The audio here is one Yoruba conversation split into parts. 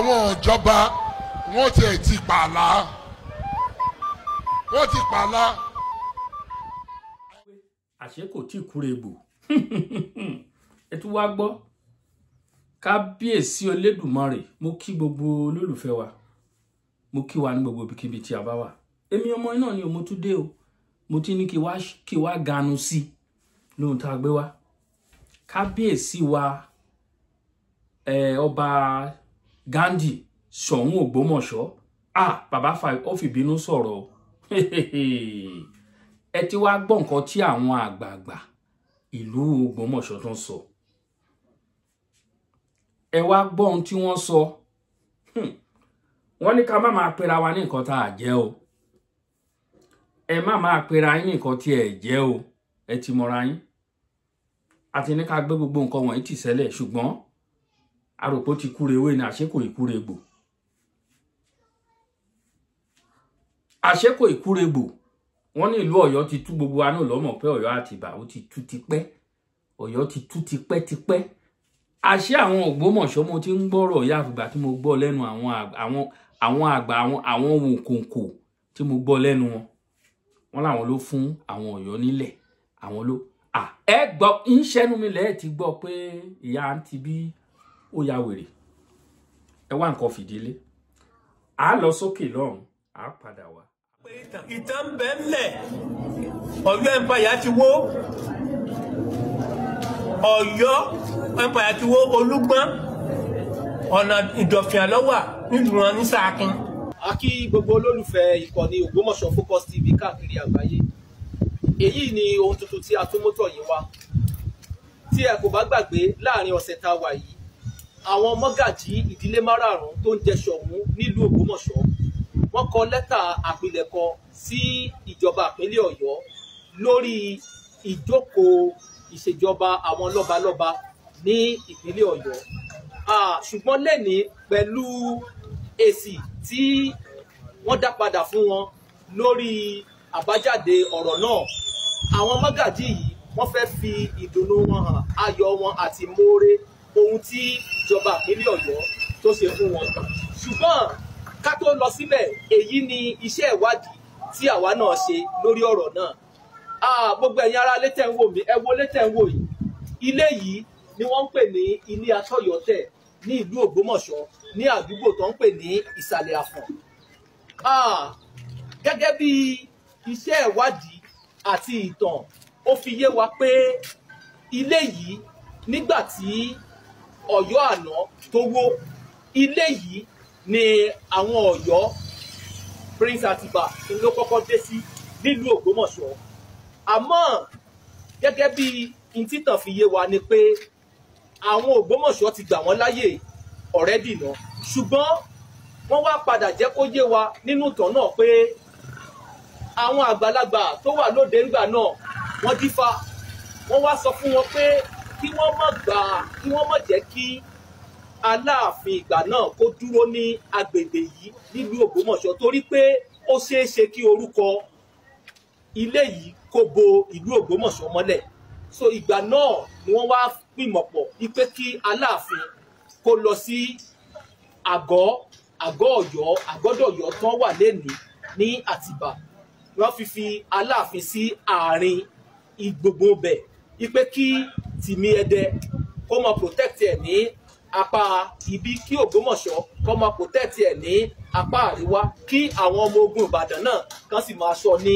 àwọn ìjọba wọ́n ti pààlà àṣé kò tí kúre bò ẹ tún wá gbọ́ kábíyèsí Olódùmarè mo kí gbogbo olólùfẹ́ wa mo kí wa ní gbogbo ibikíbi tí a bá wà èmi ọmọ iná ni mo tún dé o mo ti ní kí wá ganu sí lóhun tá a gbé wá kábíyèsí wa ọba Ghandi Ṣọ̀ún Ògbómọ̀ṣọ́ bàbá ó fi bínú sọ̀rọ̀ ẹ ti wá gbọ́ nǹkan tí àwọn àgbààgbà ìlú Ògbómọ̀ṣọ́ tó ń sọ ẹ wá gbọ́ ohun tí wọ́n sọ wọ́n ní ká má máa pera wa ní nǹkan tá a jẹ́ o ẹ má máa pera yín ní nǹkan tí ẹ jẹ́ o ẹ ti mọra yín àti ní ká gbé gbogbo nǹkan wọ̀nyí tì sẹ́lẹ̀ ṣùgbọ́n àròpó ti kúre ewé ní àṣé kò ìkúre gbò àṣé kò ìkúre gbò wọ́n ní ìlú Ọ̀yọ́ ti tú gbogbo wa náà lọ́mọ̀ pé Ọ̀yọ́ Àtìbà ó ti tú tipẹ́ Ọ̀yọ́ ti tú tipẹ́ àṣé àwọn Ògbómọ̀ṣọ́ mo ti ń gbọ́rọ̀ ya àfìgbà tí mo gbọ́ lẹ́nu àwọn àgbà àwọn òkòǹkò tí mo gbọ́ lẹ́nu wọn láwọn ló fún àwọn Ọ̀yọ́ nílẹ̀ àwọn ló ẹ gbọ́ ń ṣẹ́nu mi lẹ́ẹ̀ ti gbọ́ pé ìyá ń ti bí ó ya wèrè ẹ wá nǹkan fìdílé a lọ sókè lọ́hùn a padà wá. ìtàn bẹ́ẹ̀lẹ̀ Ọ̀yọ́ empire ti wó Ọ̀yọ́ empire ti wó Olúgbọ́n ọ̀nà Ìdọ̀fìn àlọ́wà nílùú wọn ní Ṣakí. A kí gbogbo olólùfẹ́ ìkànnì Ògbómọ̀ṣọ́ Focus TV káàkiri àgbáyé. Èyí ni ohun tuntun tí a tún mọ́tò yìí wá. Tí ẹ kò bá gbàgbé láàrin ọ̀sẹ̀ tá a wà yìí àwọn mọ́gàjí ìdílé márààrún tó ń jẹ Ṣọ̀ún nílùú Ògbómọ̀ṣọ́ wọ́n kọ lẹ́tà àpilẹ̀kọ sí ìjọba ìpínlẹ̀ Ọ̀yọ́ lórí ìjókòó ìṣèjọba àwọn lọ́balọ́ba ní ìpínlẹ̀ Ọ̀yọ́ ṣùgbọ́n lẹ́ni pẹ̀lú èsì tí wọ́n dá padà fún wọn lórí àbájáde ọ̀rọ̀ náà àwọn mọ́gàjí yìí wọ́n fẹ́ fi ìdùnnú wọn hàn ayọ̀ wọn àti mọ́ọ́rẹ́ ohun tí ìjọba ìpínlẹ̀ Ọ̀yọ́ tó ṣe fún wọn ṣùgbọ́n ká tó lọ síbẹ̀ èyí ni iṣẹ́ ìwádìí tí àwa náà ṣe lórí ọ̀rọ̀ náà gbogbo ẹ̀yin ará létẹ̀ ń wò mí ẹ wo létẹ̀ ń wò yìí ilé yìí ni wọ́n ń pè ní ilé Atọ́yọ̀tẹ̀ ní ìlú Ògbómọ̀ṣọ́ ní àdúgbò tó ń pè ní Ìsàlẹ̀ Àfọ̀n gẹ́gẹ́ bí iṣẹ́ ìwádìí àti ìtàn ó fi yé wa pé ilé yìí nígbà tí Ọ̀yọ́ àná tó wó ilé yìí ni àwọn Ọ̀yọ́ Prince Àtìbà ló kọ́kọ́ dé sí nílùú Ògbómọ̀ṣọ́ àmọ́ gẹ́gẹ́ bí intítàn fi yé wa ni pé àwọn Ògbómọ̀ṣọ́ ti gbà wọ́n láyè already náà ṣùgbọ́n wọ́n wá padà jẹ́ kó yé wa nínú ìtàn náà pé àwọn àgbàlagbà tó wà lóde ńgbà náà wọ́n dífá wọ́n wá sọ fún wọn pé kí wọ́n má jẹ́ kí Aláàfin ìgbà náà kó dúró ní agbègbè yìí nílùú Ògbómọ̀ṣọ́ torí pé ó ṣeé ṣe kí orúkọ ilé yìí kó bo ìlú Ògbómọ̀ṣọ́ mọ́lẹ̀ so ìgbà náà ni wọ́n wá pìmọ̀pọ̀ wípé kí Aláàfin kó lọ sí àgọ́ Ọ̀yọ́ àgọ́dọ̀yọ́ tán wà lẹ́nu ní Àtìbà wọ́n fi Aláàfin sí àárín ìgbogbo bẹ̀ wípé kí Tìmì Ẹdẹ kó máa protect ẹ̀ ní apá ibi kí Ògbómọ̀ṣọ́ kó máa protect ẹ̀ ní apá àríwá kí àwọn ọmọ ogun Ìbàdàn náà kàn sì máa ṣọ́ ní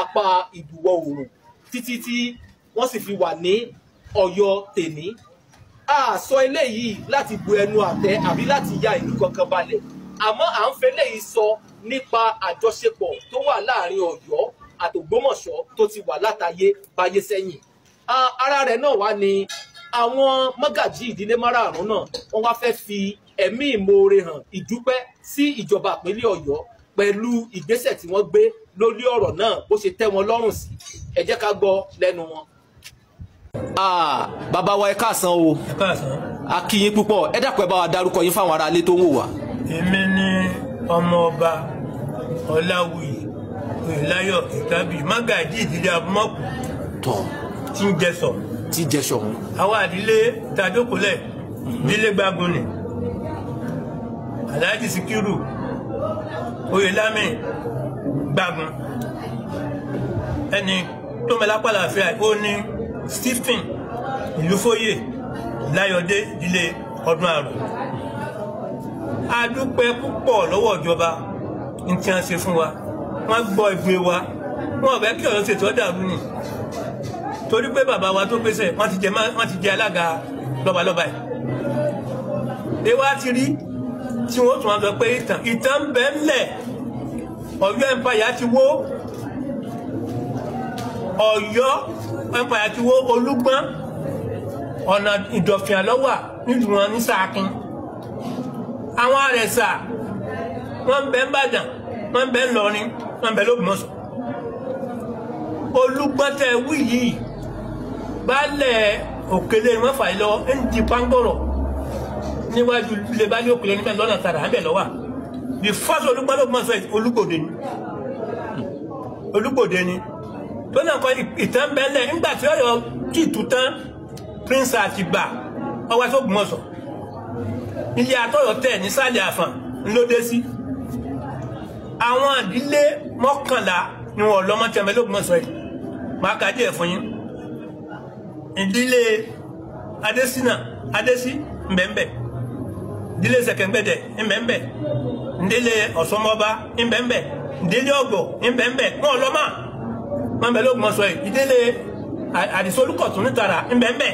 apá ìbúwọ̀ oòrùn títí tí wọ́n sì fi wà ní Ọ̀yọ́ tèní. A sọ eléyìí láti bu ẹnu àtẹ́ àbí láti ya ìlú kankan balẹ̀ àmọ́ à ń fẹ́ eléyìí sọ nípa àjọṣepọ̀ tó wà láàrin Ọ̀yọ́ àti Ògbómọ̀ṣọ́ tó ti wà látayé báyé sẹ́yìn. Ara rẹ̀ náà wá ní àwọn mọ́gàjí ìdílé márààrún náà wọ́n wá fẹ́ fi ẹ̀mí ìmoore hàn ìdúpẹ́ sí ìjọba ìpínlẹ̀ Ọ̀yọ́ pẹ̀lú ìgbésẹ̀ tí wọ́n gbé lórí ọ̀rọ̀ náà bó ṣe tẹ́ wọn lọ́rùn sí ẹ jẹ́ ká gbọ́ lẹ́nu wọn. Bàbá wa ẹ káàsán o a kí yín púpọ̀ ẹ dákun ẹ bá wa dárúkọ yín fáwọn ará ilé tó ń wò wá. èmi ni ọmọ ọba Ọláwuyì Oyèláyọ̀ Ìtàbí mágàjí ìdílé Abúmọ̀kù tí ń jẹ Ṣọ̀ún. tí jẹ Ṣọ̀ún. àwa àdílé tàdókòlẹ̀ ìdílé Gbágunì Alhaji Sikiru Oyelami Gbágun ẹni tó mẹ́lápá láàfíà ó ní Stephen Ìlúfóyè Láyọ̀dé ilé ọdún àrùn. A dúpẹ́ púpọ̀ lọ́wọ́ ìjọba ní tí wọ́n ṣe fún wa, wọ́n gbọ́ ìgbé wa, wọ́n ọ̀bẹ kí ọ̀rọ̀ ṣètò dàrú ni torí pé bàbá wa tó gbèsè wọ́n ti jẹ alága lọ́balọ́ba yìí. Ewa ti rí tí wọ́n tún wá sọ pé ìtàn bẹ́ẹ̀ ńlẹ̀ Ọ̀yọ́ empire ti wó, Ọ̀yọ́ empire ti wó Olúgbọ́n ọ̀nà Ìdọ̀fìn àlọ́wà nílùú wọn ní Ṣakí. Àwọn Àrẹ̀sà wọ́n ń bẹ Ìbàdàn, wọ́n ń bẹ Ìlọrin, wọ́n ń bẹ l'Ógbómọ̀ṣọ́. Olúgbọ́n tẹ wí yìí baálẹ̀ Òkèlè wọ́n fà lọ ń di pàǹgọ̀rọ̀ níwájú ilé bá yóò pèlè níbẹ̀ lọ́nà tààrà níbẹ̀ lọ́wà. The first Olúgbọ́n l'Ógbómọ̀ṣọ́ Olúgbòde ni. Olúgbòde ni. Tó náà kọ́ ìtàn bẹ́lẹ̀ nígbà tí Ọ̀yọ́ kì í tú tán Prince Àtìgbà ọwọ́ tó Ògbómọ̀ṣọ́. Ilé àtọ́yọ̀ tẹ̀ nísàlẹ̀ Àfọ̀n ńlọdẹ sí. Àwọn ìdílé 11 ni wọ́n lọ́mọ tí a mẹ́ l'Ógbómọ̀ṣọ́ yìí. Máa ka díẹ̀ fún yín. Ìdílé Adésí mbẹ́mbẹ́. Ìdílé Ṣẹ̀kẹ̀ǹgbẹ̀dẹ̀ mbẹ́mbẹ́. Ìdílé Ọ̀ṣọ́mọba mbẹ́mbẹ́. Ìdílé Ọ̀gbọ̀ mbẹ́mbẹ́. Wọ́n lọ́mọ wọ́n bẹ l'Ógbómọ̀ṣọ́ yìí. Ìdílé Àdìsólúkọ̀tún nítara mbẹ́mbẹ́.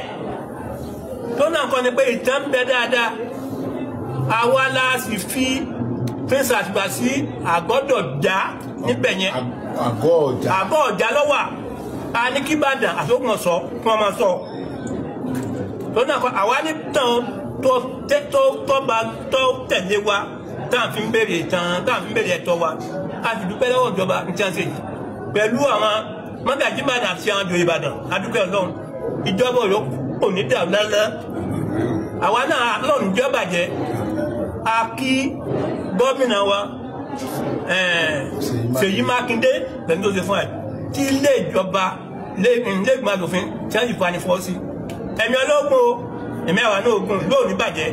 Tó náà kọ́ ni pé ìtàn bẹ dáadáa. Àwa la sì fi Prince Àtìgbà sí Àgọ́dọ̀já níbẹ̀ yẹn. Àgọ́ ọ̀já lọ́wà. A ní kí Ìbàdàn àti Ògbómọ̀ṣọ́ kí wọ́n máa sọ. Tó náà kọ́ àwa ní tàn tó tẹ̀lé wa táà fi ń béèrè ìtàn táà fi ń béèrè ẹ̀tọ́ wa. A sì dúpẹ́ lọ́wọ́ ìjọba ní tí wọ́n ṣe yìí. Pẹ̀lú àwọn mọ́gàjí Ìbàdàn àti àwọn ìjòyè Ìbàdàn, a dúpẹ́ Ọlọ́run. Ìjọba Ọ̀yọ́ kò ní dàrú lálẹ́. Àwa náà lọ́run ìjọba jẹ́. A kí gómìnà wa Ṣèyí Mákindé pẹ̀lú tó ṣe fún ẹ̀ tí ilé ìjọba ilé ìgbìmọ̀ aṣòfin tí wọ́n sì fún anifọ́ sí. Ẹ̀mí ọlọ́gbọ́n o, ẹ̀mí àwa náà ogun lóò ní bàjẹ́.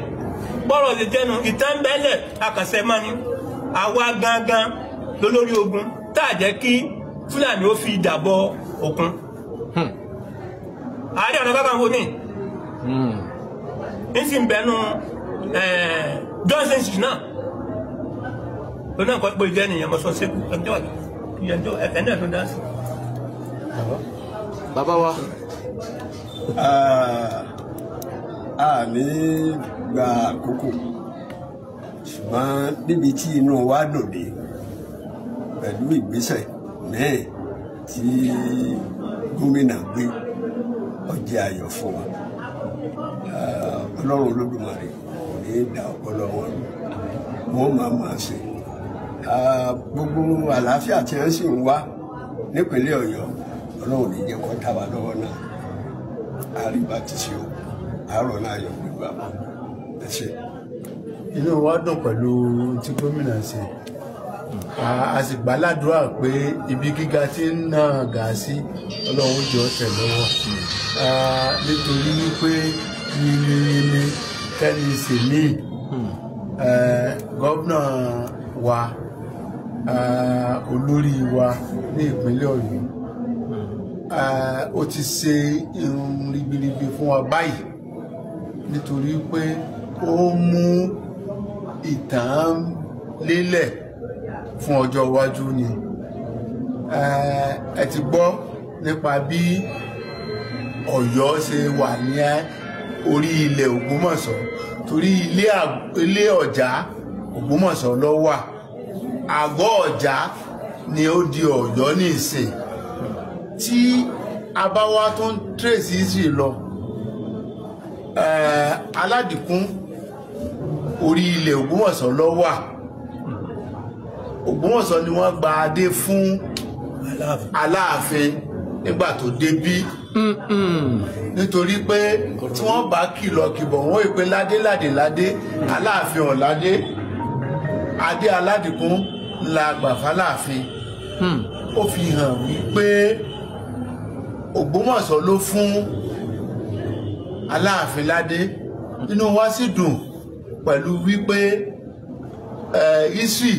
Bọ́rọ̀ lè jẹ́nu ìtàn bẹ́lẹ̀ akàṣẹ máa ní àwa gangan lólórí ogun tá à jẹ́ kí Fúlàní ó fi dàbọ̀ òkun. Ààrẹ Ọ̀nà Kakanfò ní ìsìn bẹ̀nu Johnson sì náà ló náà kọ́ pé ìjẹ́ ènìyàn mọ́ sọ sẹ́kù ẹ̀fẹ́ náà tó dá sí. Bàbá wa. A ní gba àkókò ṣùgbọ́n níbi tí inú wa dùn dé pẹ̀lú ìgbésẹ̀ náà tí gómìnà gbé ó jẹ́ ayọ̀ fún wa. Ọlọ́run Olódùmarè kò ní dá ọpọlọ wọn wọ́n máa ṣe. Gbogbo àlàáfíà tí wọ́n sì ń wá nípínlẹ̀ Ọ̀yọ́ Ọlọ́run ní jẹ́ kó tà wá lọ́wọ́ náà. Àríbá ti ṣe o, àárọ̀ náà yọ gbígbà mọ́. Ẹ ṣé. Inú wa dùn pẹ̀lú tí gómìnà ṣe. A sì gbàládùúrà pé ibi gíga tí ń náà gà sí Ọlọ́run jọ tẹ̀ lọ́wọ́. Nítorí wípé yìnyínyìnyín kẹ́ni sèmí gómìnà wa olórí wa ní ìpínlẹ̀ Ọ̀yọ́ ó ti ṣe irun ribiribi fún wa báyìí nítorí pé ó mú ìtàn lélẹ̀ fún ọjọ́ iwájú ni. Ẹ ti gbọ́ nípa bí Ọ̀yọ́ ṣe wà ní orí ilẹ̀ Ògbómọ̀ṣọ́ torí ilé Ọ̀já Ògbómọ̀ṣọ́ ló wà. Àgọ́ Ọ̀já ni ó di Ọ̀yọ́ ní ìsìn. Tí a bá wá tó ń tírèsì sí lọ Aládìkún orí ilẹ̀ Ògbómọ̀ṣọ́ ló wà. Ògbómọ̀ṣọ́ ni wọ́n gba adé fún Aláàfin nígbà tó débí nítorí pé tí wọ́n bá kìlọ̀ kìbọ̀ wọ́n ìpè ládé Aláàfin ọ̀ládé adé Aládìkún la gbà f'Aláàfin. Ó fi hàn wípé Ògbómọ̀ṣọ́ ló fún Aláàfin ládé. Inú wa sì dùn pẹ̀lú wípé history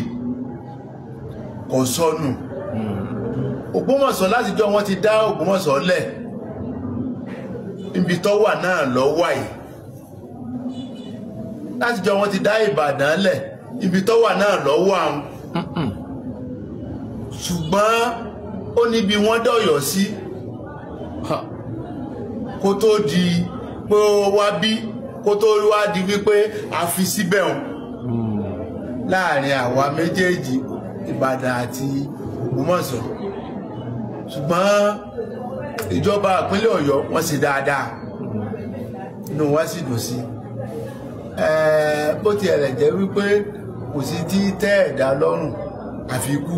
kò sọnù Ògbómọ̀ṣọ́ látijọ́ wọ́n ti dá Ògbómọ̀ṣọ́ lẹ̀ ibi tó wà náà lọ wà yìí látijọ́ wọ́n ti dá Ìbàdàn lẹ̀ ibi tó wà náà lọ wà ṣùgbọ́n ó níbi wọ́n dọ̀yọ̀ sí kó tó di pé ó wá bí kó tó wá di wípé a fi síbẹ̀ hàn láàrin àwa méjèèjì Ìbàdàn àti Ògbómọ̀ṣọ́ ṣùgbọ́n ìjọba ìpínlẹ̀ Ọ̀yọ́ wọ́n ṣe dáadáa inú wa sì dùn sí bó ti ẹ̀rẹ̀ jẹ́ wípé kò sí tí tẹ́ ẹ̀dá lọ́rùn àfikú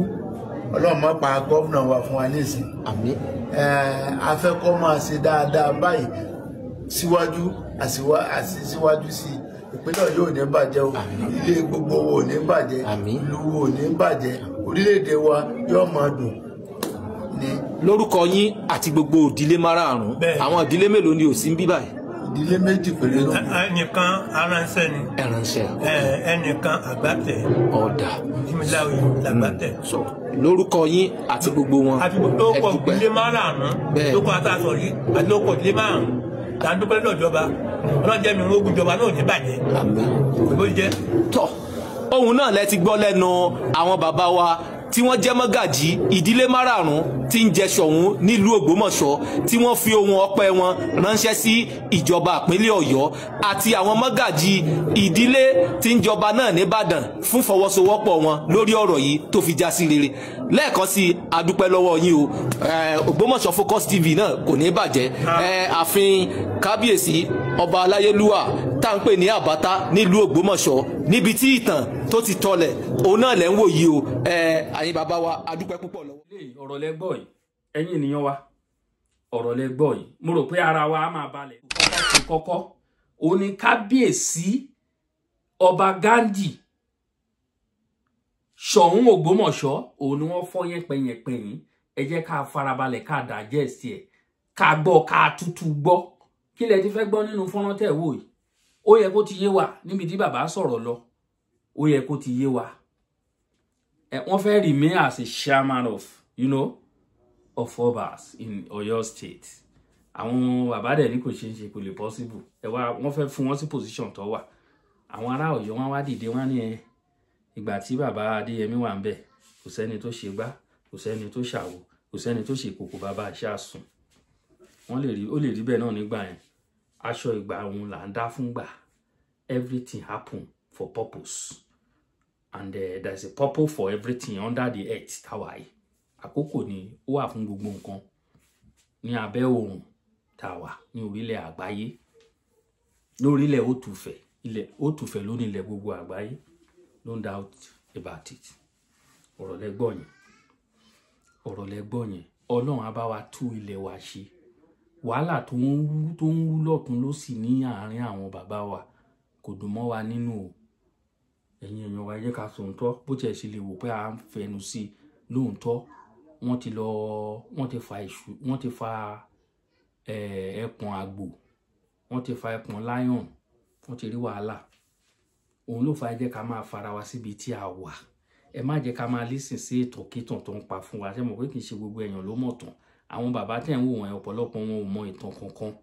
Ọlọ́run má pa gómìnà wa fún wa nísìn àmín a fẹ́ kó máa ṣe dáadáa báyìí síwájú síwájú sí ìpínlẹ̀ Ọ̀yọ́ ò ní bàjẹ́ o ilé gbogbo wo ò ní bàjẹ́ ìlú wo ò ní bàjẹ́ orílẹ̀-èdè wa yóò máa dùn ní. lórúkọ yín àti gbogbo ìdílé márààrún àwọn ìdílé mélòó ni ò sí ń bí báyìí. ìdílé méjì péré ló. ẹnìkan aránṣẹ́ ni. ẹránṣẹ́. ẹnìkan àgbàtẹ̀. ọ̀dà. jimilawi làgbàtẹ̀. lórúkọ yín àti gbogbo wọn. àti gbogbo ọkọ̀ ìdílé márààrún. lóko àtàsọ̀ yìí àti lóko ìdílé márààrún. tàǹdùpẹ́ lọ́jọba ọlọ́jẹ́ mi ogun ìjọba náà ní bàjẹ́. àmín. ìbò jẹ́. tọ́ ohun náà lẹ ti gbọ́ lẹ́nu àwọn bàbá wa tí wọ́n jẹ́ mọ́gàjí ìdílé márààrún tí ń jẹ Ṣọ̀ún nílùú Ògbómọ̀ṣọ́ tí wọ́n fi ohun ọpẹ́ wọn ránṣẹ́ sí ìjọba ìpínlẹ̀ Ọ̀yọ́ àti àwọn mọ́gàjí ìdílé tí ń jọba náà nìbàdàn fún fọwọ́sowọ́pọ̀ wọn lórí ọ̀rọ̀ yìí tó fi já sí rere lẹ́ẹ̀kan sí adúpẹ́ lọ́wọ́ yín o Ògbómọ̀ṣọ́ Focus TV náà kò ní bàjẹ́ ààfin kábíyèsí ọba aláyélúwà tá ń pè ní àbátá nílùú Ògbómọ̀ṣọ́ níbi tí ìtàn tó ti tọlẹ̀ òun náà lẹ́ ń wò yìí o àyìn bàbá wa adúpẹ́ púpọ̀ lọ́wọ́. ọ̀rọ̀ lẹ gbọ́ yìí ẹ̀yin ènìyàn wa ọ̀rọ̀ lẹ gbọ́ yìí mo rò pé ara wa á máa balẹ̀ kọ́kọ́ òun ni kábíyèsí ọba Ghandi Ṣọ̀ún Ògbómọ̀ṣọ́ òun ni wọ́n fọ́ yẹpẹyẹpẹyìn ẹ jẹ́ ká farabalẹ̀ ká digest ẹ̀ ká gbọ́ ká tútù gbọ́ kí lẹ ti fẹ́ gbọ́ nínú fọ́nrán tẹ̀ wò yìí ó yẹ kó ti yé wa níbi tí bàbá sọ̀rọ̀ lọ ó yẹ kó ti yé wa wọ́n fẹ́ remain as a chairman of of Obas in Oyo State àwọn bàbá dẹ̀ ní kò ṣe ń ṣe kò lè possible wọ́n fẹ́ fún wọn sí position tó wà àwọn ará Ọ̀yọ́ wọn wá dìde wọn ní ìgbà tí bàbá Adéyẹmí wà ń bẹ̀ kò sẹ́ni tó ṣe gbá kò sẹ́ni tó ṣàwò kò sẹ́ni tó ṣe kòkò bàbá àṣà sùn ó lè rí bẹ́ẹ̀ náà nígbà yẹn aṣọ ìgbà òun là ń dá fún gbà everything happen for purpose and there's a purpose for everything under the earth táwa yìí àkókò ni ó wà fún gbogbo nǹkan ní abẹ́ oòrùn táwa ní orílẹ̀ àgbáyé lórílẹ̀ òtùfẹ̀ ló nílẹ̀ gbogbo àgbáyé no doubt about it ọ̀rọ̀ lẹ́gbọ́ yẹn Ọlọ́run á bá wa tú ilẹ̀ wa ṣe wàhálà tó ń wú lọ́tún ló sì ní àárín àwọn bàbá wa kò dùn mọ́ wa nínú o ẹ̀yin èèyàn wa jẹ́ ká sòótọ́ bó tiẹ̀ ṣe lè wò pé à ń fẹnu sí lóòótọ́ wọ́n ti fa ẹpọ̀n àgbò wọ́n ti fa ẹpọ̀n lion wọ́n ti rí wàhálà òun ló fa ẹ jẹ́ ká máa fara wa síbi tí a wà ẹ má jẹ́ ká máa lísìn sí ìtàn tó ń pa fún wa ṣé mo pé kì í ṣe gbogbo èèyàn ló mọ̀ tán àwọn bàbá tẹ̀ ń wò wọ́n ọ̀pọ̀lọpọ̀ wọn ò mọ ìtàn kankan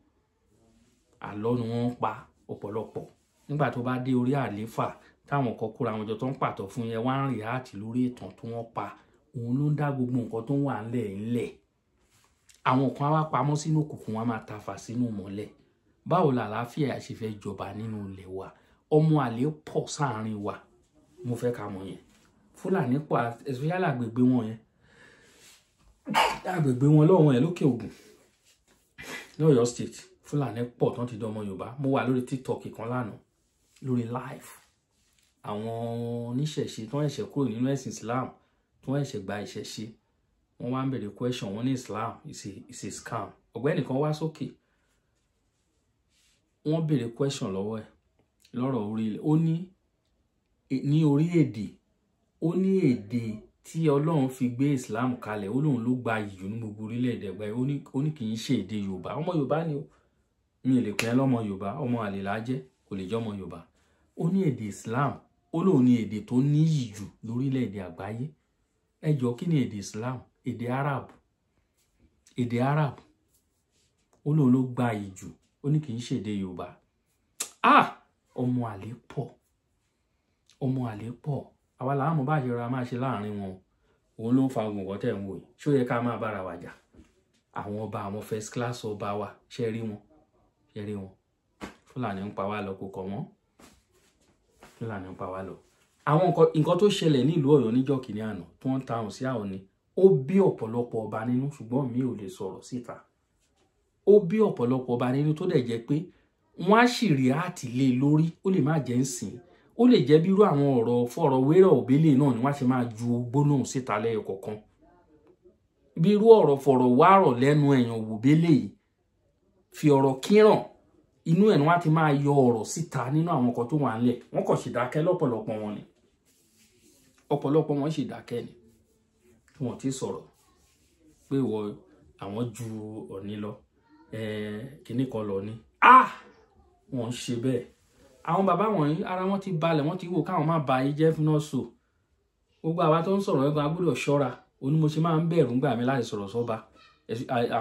àlọ́ ni wọ́n ń pa ọ̀pọ̀lọpọ̀ nígbà tó bá dé orí àléfà táwọn kan kóra wọn jọ tó ń pàtó fún yẹn wá ń rìn áàtì lórí ìtàn tó wọ́n pa òun ló ń dá gbogbo nǹkan tó ń wà ńlẹ̀ àwọn kan wá pamọ́ sínú òkùnkùn wọn máa tafà sínú mọ́lẹ̀ báwo làlàáfíà ṣe fẹ́ jọba nínú ilẹ̀ wa ọmọ àlè pọ̀ sáàárín wa mo fẹ́ ká mọ̀ yẹn Fúlàní pọ̀ especially àgbègbè wọn yẹn àgbègbè wọn lọ́wọ́ yẹn lókè Ògùn l'Ọ̀yọ́ State Fúlàní pọ̀ tán ti dọmọ Yorùbá mo wà lórí TikTok kan lánàá lórí live àwọn oníṣẹ̀ṣe tó ń ẹ̀ṣẹ̀ kúrò nínú ẹ̀sìn Islam tó ń ẹ̀ṣẹ̀ gba ìṣẹ̀ṣe wọ́n wá ń bèrè question wọ́n ní Islam is a scam ọ̀gbẹ́ni kan wá sókè wọ́n bèrè question lọ́wọ́ ẹ̀ lọ́rọ̀ orílẹ̀ ó ní orí èdè ó ní èdè tí Ọlọ́run fi gbé Islam kalẹ̀ ó lóun ló gba ìyù ní gbogbo orílẹ̀-èdè ẹgbẹ́ ó ní kì í ṣe èdè Yorùbá ọmọ Yorùbá ni ó mi ò lè pè é lọ́mọ Yorùbá ọmọ àlè là jẹ́ kò lè jẹ́ ọmọ Yorùbá ó ní èdè Islam ó lóun ní èdè tó níyì jù lórílẹ̀-èdè àgbáyé. Ẹ jọ̀ọ́ kí ni èdè Islam? Èdè Arab. Èdè Arab. Ó lóun ló gba iyì jù. Ó ní kì í ṣe èdè Yorùbá. Ọmọ àlè pọ̀. Ọmọ àlè pọ̀. Àwa làwọn bá ṣe ra máa ṣe láàrin wọn. Òun ló ń fa gbogbo tẹ̀ ń wò yìí. Ṣó yẹ ká máa bára wa jà? Àwọn ọba, àwọn first class ọba wa, ṣe rí wọn? Ṣe rí wọn? Fúlàní ń pa wá lọ kò kọ̀ wọ́n. Fúlàní ń pa wá lọ. Àwọn nǹkan tó ṣẹlẹ̀ nílùú Ọ̀yọ́ níjọ́ kìíní àná tó ń ta hàn sí àwọn ni ó bí ọ̀pọ̀lọpọ̀ ọba nínú, ṣùgbọ́n mi ò lè sọ̀rọ̀ síta. Ó bí ọ̀pọ̀lọpọ̀ ọba nínú tó dẹ̀ jẹ́ pé wọ́n á sì rí àtìlé lórí, ó lè má jẹ́ ń sìn. Ó lè jẹ́ bírú àwọn ọ̀rọ̀ fọ̀rọ̀wérọ̀ òbélé náà ni wọ́n ṣe máa ju gbólóhùn síta lẹ́yọ kọ̀ọ̀kan. Bírú ọ̀rọ̀ fọ̀rọ̀wárọ̀ lẹ́nu èèyàn òbélé yìí fi ọ̀rọ̀ kíràn, inú ẹ̀ ni wọ́n ti máa yọ ọ̀rọ̀ síta nínú àwọn nǹkan tó wà ńlẹ̀. Wọ́n kàn sì dákẹ́ lọ́pọ̀lọpọ̀ wọn ni. Ọ̀pọ̀lọpọ̀ wọn sì dákẹ́ ni. Tí wọ́n ti sọ̀rọ̀ pé àwọn ju Ọ̀ọ̀ni lọ. Kíní kan lọ ni. Wọ́n ṣe bẹ́ẹ̀. Àwọn bàbá wọ̀nyí ara wọn ti balẹ̀, wọ́n ti wò káwọn má ba ayé jẹ́ fún náà so. Gbogbo àwa tó ń sọ̀rọ̀ ẹ̀gbọ́n agbọ́dọ̀ ṣọ́ra. Ó ní mo ṣe máa ń bẹ̀rù ńgbà mi láti sọ̀rọ̀ sọ́ba.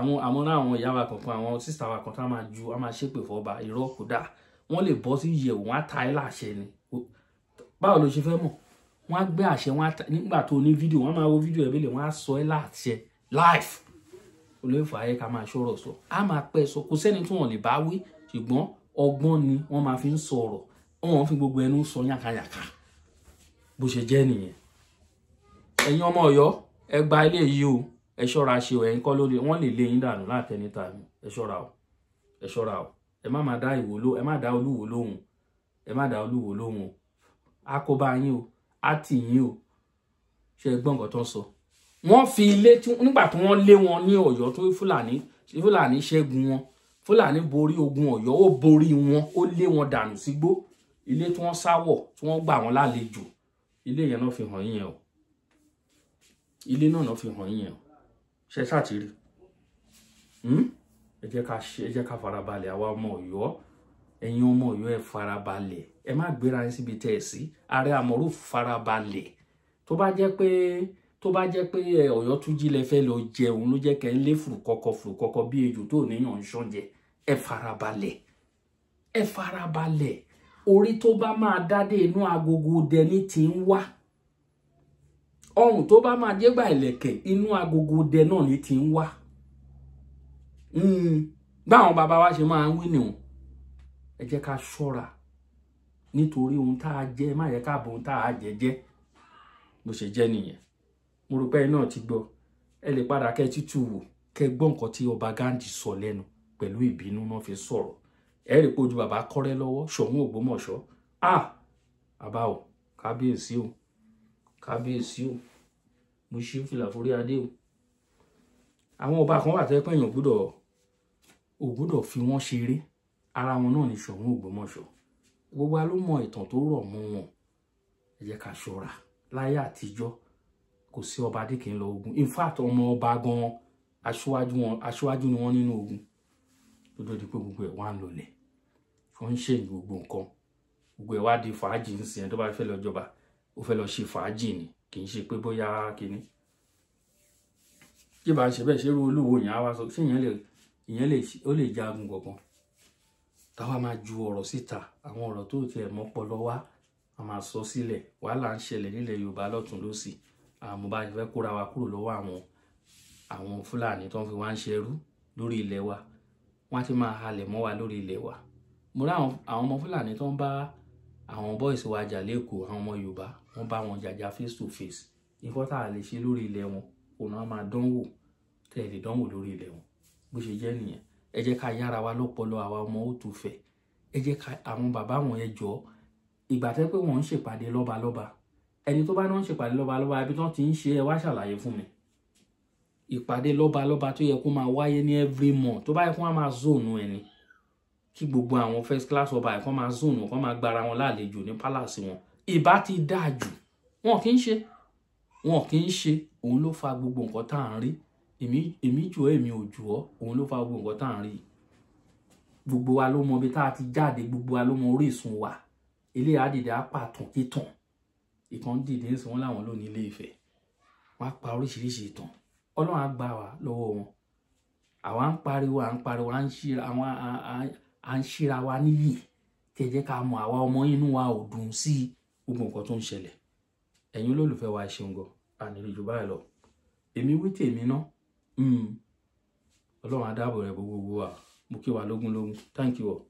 Àwọn ìyá wa kankan, àwọn sísá wa kan tá máa ṣépè fọ́ba, irọ́ kò dáa. Wọ́n lè bọ́ sí ìyẹ̀wò, wọ́n á ta ẹ́ láṣẹ ni. Báwo ló ṣe fẹ́ mọ̀? Wọ́n á gbé àṣẹ, nígbà tó ní fídíò, wọ́n máa wo fídíò ẹ̀ bẹ́lẹ̀, wọ́n á sọ ẹ́ láṣẹ live. Olóòfà ayé ká máa ṣọ́rọ̀ sọ. A máa pẹ́ sọ, kò sẹ́ni tí wọ́n lè bá wí, ṣùgbọ́n ọgbọ́n ni wọ́n máa fi ń sọ̀rọ̀. Wọ́n fi gbogbo ẹnu sọ yàkàyàkà. Bó ṣe jẹ́ nìyẹn. Ẹ̀yin ọmọ Ọ̀yọ́, ẹ gba ilé yìí o. Ẹ ṣọ́ra ṣe o, ẹ̀yin kọ́ lórí wọ́n lè lé yín dànù láti ẹni tààmù. Ẹ ṣọ́ra o. Ẹ ṣọ́ra o. Ẹ má dá Olúwo lóhùn. Ẹ má dá Olúwo lóhùn. A kó bá yín o. A tì yín o. Ṣé gbọ́ nǹkan tó ń sọ? Wọ́n fi ilé nígbà tí wọ́n lé wọn ní Ọ̀yọ́ tó Fúlàní ṣẹ́gun wọn. Fúlàní borí ogun Ọ̀yọ́, ó borí wọn, ó lé wọn dànù sígbó. Ilé tí wọ́n sáwọ̀, tí wọ́n gbà wọ́n lálejò. Ilé yẹn náà fi hàn yín o. Ilé náà fi hàn yín o. Ṣé ṣàtìrí? Ẹ jẹ́ ká farabalẹ̀ àwa ọmọ Ọ̀yọ́. Ẹ̀yin ọmọ Ọ̀yọ́ ẹ farabalẹ̀. Ẹ má gbéra yín síbi tẹ́ ẹ sí. Ààrẹ Àmọ̀rú farabalẹ̀. Tó bá jẹ́ pé Ọ̀yọ́ Túnjí lẹ fẹ́ lọ jẹun ló jẹ́ kẹ́ ń lé fùrùkọ́kọ́ bí ejò tó níyàn ń ṣọ́njẹ. Ẹ farabalẹ̀. Ẹ farabalẹ̀. Orí tó bá máa dádé inú agogo dẹni tí ń wá. Ọrùn tó bá máa jẹ́gbà ìlẹ̀kẹ̀ inú agogo dẹ náà ni tí ń wá. Báwọn bàbá wa ṣe máa ń wí nìhun. Ẹ jẹ́ ká ṣọ́ra nítorí ohun tá a jẹ, má yẹ ká bọ ohun tá a jẹ. Bó ṣe jẹ́ nìyẹn. Mo rò pé ẹ náà ti gbọ́. Ẹ lè padà kẹ́ tútù wò kẹ́ gbọ́ nǹkan tí Ọba Ghandi sọ lẹ́nu pẹ̀lú ìbínú náà fi sọ̀rọ̀. Ẹ rí pé ojú bàbá kọ́rẹ́ lọ́wọ́, Ṣọ̀ún Ògbómọ̀ṣọ́. Bàbá o, kábíyèsí o. Kábíyèsí o. Mo ṣí fìlà forí adé o. Àwọn ọba kan wà tẹ́ pé èèyàn gbọ́dọ̀ fi wọ́n ṣeré. Ara wọn náà ni Ṣọ̀ún Ògbómọ̀ṣọ́. Gbogbo wa ló mọ ìtàn tó rọ̀ mọ́ wọn. Ẹ jẹ́ ká ṣọ́ra. Láyé àtijọ́ kò sí ọba dé kì í lọ ogun. In fact ọmọ ọba gan aṣíwájú ni wọ́n nínú ogun. Lọ́dọ̀ di pé gbogbo ẹ̀ wá ń lọlẹ̀. Wọ́n ń ṣe gbogbo nǹkan. Gbogbo ẹ̀ wá di fàájì ń sìn. Tó bá fẹ́ lọ jọba, ó fẹ́ lọ ṣe fàájì ni. Kì í ṣe pé bóyá kíní. Tí bá ń ṣe bẹ́ẹ̀ ṣe rú Olúwo yẹn á wá sọ ṣé ó lè jagun kankan. Táwa máa ju ọ̀rọ̀ síta. Àwọn ọ̀rọ̀ tó tiẹ̀ mọ́pọlọ wá. A máa sọ sílẹ̀. Wàhálà ń ṣẹlẹ̀ nílẹ̀ Yorùbá lọ́tùn lósì. Àmọ́ bá fẹ́ kóra wa kúrò lọ́wọ́ àwọn Fúlàní tó ń fi wá ń ṣerú lórí ilẹ̀ wa. Wọ́n ti máa halẹ̀ mọ́ wa lórí ilẹ̀ wa. Mo rí àwọn ọmọ Fúlàní tó ń bá àwọn boys wa jà lẹ́kọ̀ọ́, àwọn ọmọ Yorùbá, wọ́n bá wọn jàjà face to face. Nǹkan tá a lè ṣe lórí ilẹ̀ wọn, òun á máa dánwò tẹ̀lé dánwò lórí ilẹ̀ wọn. Bó ṣe jẹ́ nìyẹn. Ẹ jẹ́ ká yára wa lọ́pọlọ àwa ọmọ Òtúfẹ̀. Ẹ jẹ́ ká àwọn bàbá wọn ẹ jọ̀ọ́. Ìgbà tẹ́ pé wọ́n ń ṣèpàdé lọ́balọ́ba. Ẹni tó bá náà ń ṣèpàdé lọ́balọ́ba ibi tán ti ń ṣe ẹ wá ṣàlàyé fún mi. Ìpàdé lọ́balọ́ba tó yẹ kó máa wáyé ní every month. Tó bá yẹ kó máa zone ẹni. Kí gbogbo àwọn first class ọba ẹ̀ kó máa zone, kó máa gbára wọn lálejò ní palace wọn. Ìbá ti dáa jù. Wọn kì í ṣe. Òun ló fa gbogbo nǹkan tá à ń rí. Èmi jù ọ́, èmi ò jù ọ́. Òun ló fa gbogbo nǹkan tá à ń rí. Gbogbo wa ló mọ ibi tá a ti jáde. Gbogbo wa ló mọ orísun wa. Ilé àdìdẹ apàtàn títàn. ìkan dìde ń sọ wọn láwọn ló ní Ilé Ifẹ̀ wọ́n á pa oríṣiríṣi ìtàn Ọlọ́run á gbà wá lọ́wọ́ wọn àwa ń pariwo à ń ṣíra wa níyì tí ẹ jẹ́ ká mọ̀ àwa ọmọ inú wa ò dùn sí gbogbo nǹkan tó ń ṣẹlẹ̀ ẹ̀yin olólùfẹ́ wa ṣeun gan àníríjù báyìí lọ èmi wí tèmi ná Ọlọ́run á dáàbò rẹ̀ gbogbo wa mo kí wa lógún thank you all.